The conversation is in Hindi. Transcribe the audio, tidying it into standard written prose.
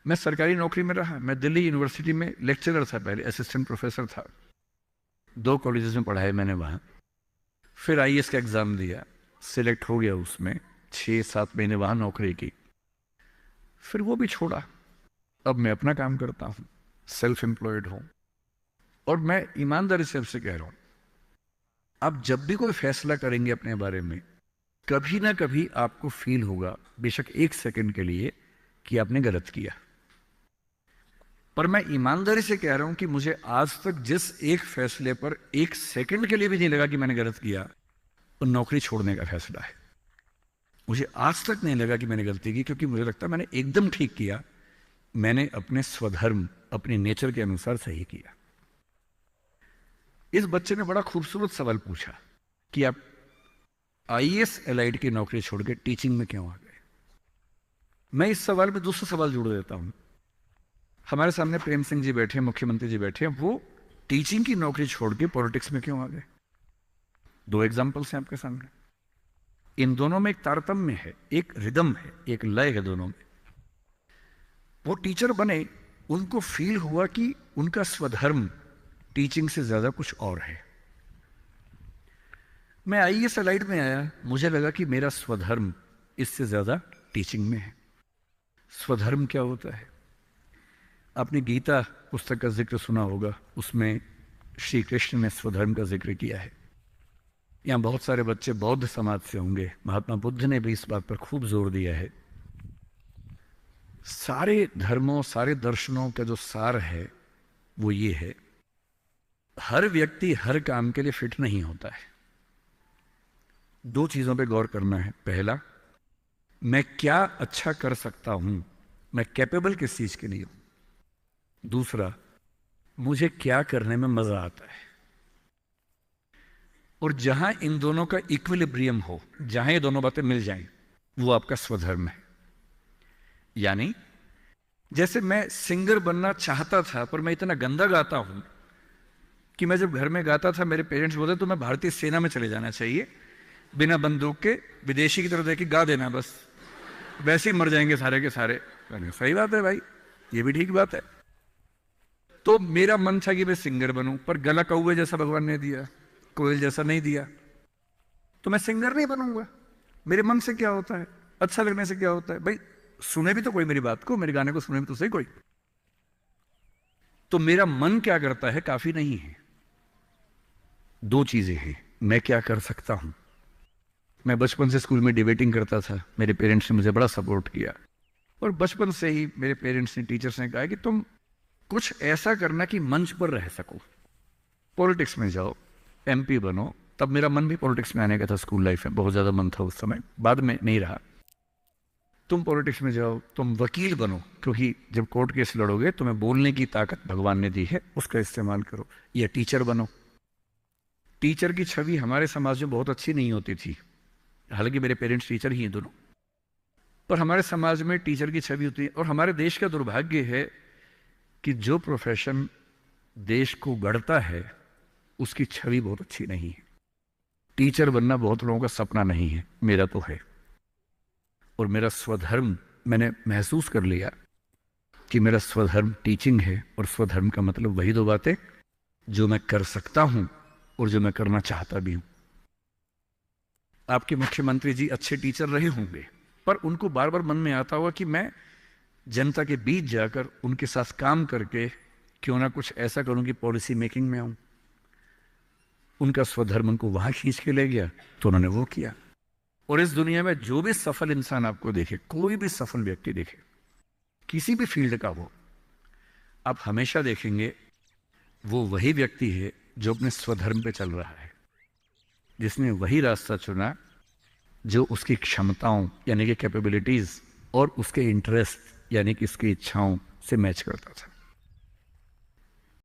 मैं सरकारी नौकरी में रहा, मैं दिल्ली यूनिवर्सिटी में लेक्चरर था, पहले असिस्टेंट प्रोफेसर था, 2 कॉलेजेस में पढ़ाए मैंने वहाँ। फिर आईएएस का एग्ज़ाम दिया, सिलेक्ट हो गया उसमें, 6-7 महीने वहाँ नौकरी की, फिर वो भी छोड़ा। अब मैं अपना काम करता हूँ, सेल्फ एम्प्लॉयड हूँ। और मैं ईमानदारी से आपसे कह रहा हूँ, आप जब भी कोई फैसला करेंगे अपने बारे में, कभी ना कभी आपको फील होगा, बेशक 1 सेकंड के लिए, कि आपने गलत किया। पर मैं ईमानदारी से कह रहा हूं कि मुझे आज तक जिस एक फैसले पर 1 सेकंड के लिए भी नहीं लगा कि मैंने गलत किया, वो नौकरी छोड़ने का फैसला है। मुझे आज तक नहीं लगा कि मैंने गलती की, क्योंकि मुझे लगता है मैंने एकदम ठीक किया। मैंने अपने स्वधर्म, अपने नेचर के अनुसार सही किया। इस बच्चे ने बड़ा खूबसूरत सवाल पूछा कि आप आईएएस एलाइड की नौकरी छोड़ के टीचिंग में क्यों आ गए। मैं इस सवाल में दूसरा सवाल जोड़ देता हूं। हमारे सामने प्रेम सिंह जी बैठे हैं, मुख्यमंत्री जी बैठे हैं, वो टीचिंग की नौकरी छोड़ के पॉलिटिक्स में क्यों आ गए। 2 एग्जाम्पल्स हैं आपके सामने। इन दोनों में एक तारतम्य है, एक रिदम है, एक लय है दोनों में। वो टीचर बने, उनको फील हुआ कि उनका स्वधर्म टीचिंग से ज्यादा कुछ और है। मैं आईएएस एलाइड में आया, मुझे लगा कि मेरा स्वधर्म इससे ज्यादा टीचिंग में है। स्वधर्म क्या होता है? आपने गीता पुस्तक का जिक्र सुना होगा, उसमें श्री कृष्ण ने स्वधर्म का जिक्र किया है। यहाँ बहुत सारे बच्चे बौद्ध समाज से होंगे, महात्मा बुद्ध ने भी इस बात पर खूब जोर दिया है। सारे धर्मों, सारे दर्शनों का जो सार है वो ये है, हर व्यक्ति हर काम के लिए फिट नहीं होता है। 2 चीजों पे गौर करना है। पहला, मैं क्या अच्छा कर सकता हूं, मैं कैपेबल किस चीज के लिए हूं। दूसरा, मुझे क्या करने में मजा आता है। और जहां इन दोनों का इक्विलिब्रियम हो, जहां ये दोनों बातें मिल जाएं, वो आपका स्वधर्म है। यानी जैसे मैं सिंगर बनना चाहता था, पर मैं इतना गंदा गाता हूं कि मैं जब घर में गाता था, मेरे पेरेंट्स बोलते तो मैं भारतीय सेना में चले जाना चाहिए, बिना बंदूक के विदेशी की तरह देख गा देना, बस वैसे ही मर जाएंगे सारे के सारे। सही बात है भाई, ये भी ठीक बात है। तो मेरा मन था कि मैं सिंगर बनूं, पर गला कौवे जैसा भगवान ने दिया, कोयल जैसा नहीं दिया, तो मैं सिंगर नहीं बनूंगा। मेरे मन से क्या होता है, अच्छा लगने से क्या होता है भाई। सुने भी तो कोई मेरी बात को, मेरे गाने को सुने भी तो सही कोई। तो मेरा मन क्या करता है काफी नहीं है। 2 चीजें हैं, मैं क्या कर सकता हूं। मैं बचपन से स्कूल में डिबेटिंग करता था, मेरे पेरेंट्स ने मुझे बड़ा सपोर्ट किया, और बचपन से ही मेरे पेरेंट्स ने, टीचर्स ने कहा कि तुम कुछ ऐसा करना कि मंच पर रह सको, पॉलिटिक्स में जाओ, एमपी बनो। तब मेरा मन भी पॉलिटिक्स में आने का था, स्कूल लाइफ में बहुत ज़्यादा मन था उस समय, बाद में नहीं रहा। तुम पॉलिटिक्स में जाओ, तुम वकील बनो, क्योंकि जब कोर्ट केस लड़ोगे तुम्हें बोलने की ताकत भगवान ने दी है, उसका इस्तेमाल करो। या टीचर बनो। टीचर की छवि हमारे समाज में बहुत अच्छी नहीं होती थी, हालांकि मेरे पेरेंट्स टीचर ही हैं दोनों, पर हमारे समाज में टीचर की छवि होती है। और हमारे देश का दुर्भाग्य है कि जो प्रोफेशन देश को गढ़ता है उसकी छवि बहुत अच्छी नहीं है। टीचर बनना बहुत लोगों का सपना नहीं है, मेरा तो है। और मेरा स्वधर्म, मैंने महसूस कर लिया कि मेरा स्वधर्म टीचिंग है। और स्वधर्म का मतलब वही 2 बातें जो मैं कर सकता हूं और जो मैं करना चाहता भी हूं। आपके मुख्यमंत्री जी अच्छे टीचर रहे होंगे, पर उनको बार बार मन में आता होगा कि मैं जनता के बीच जाकर उनके साथ काम करके क्यों ना कुछ ऐसा करूं कि पॉलिसी मेकिंग में आऊं। उनका स्वधर्म उनको वहां खींच के ले गया, तो उन्होंने वो किया। और इस दुनिया में जो भी सफल इंसान आपको देखे, कोई भी सफल व्यक्ति देखे, किसी भी फील्ड का हो, आप हमेशा देखेंगे वो वही व्यक्ति है जो अपने स्वधर्म पे चल रहा है, जिसने वही रास्ता चुना जो उसकी क्षमताओं यानी कि कैपेबिलिटीज और उसके इंटरेस्ट यानी कि उसकी इच्छाओं से मैच करता था।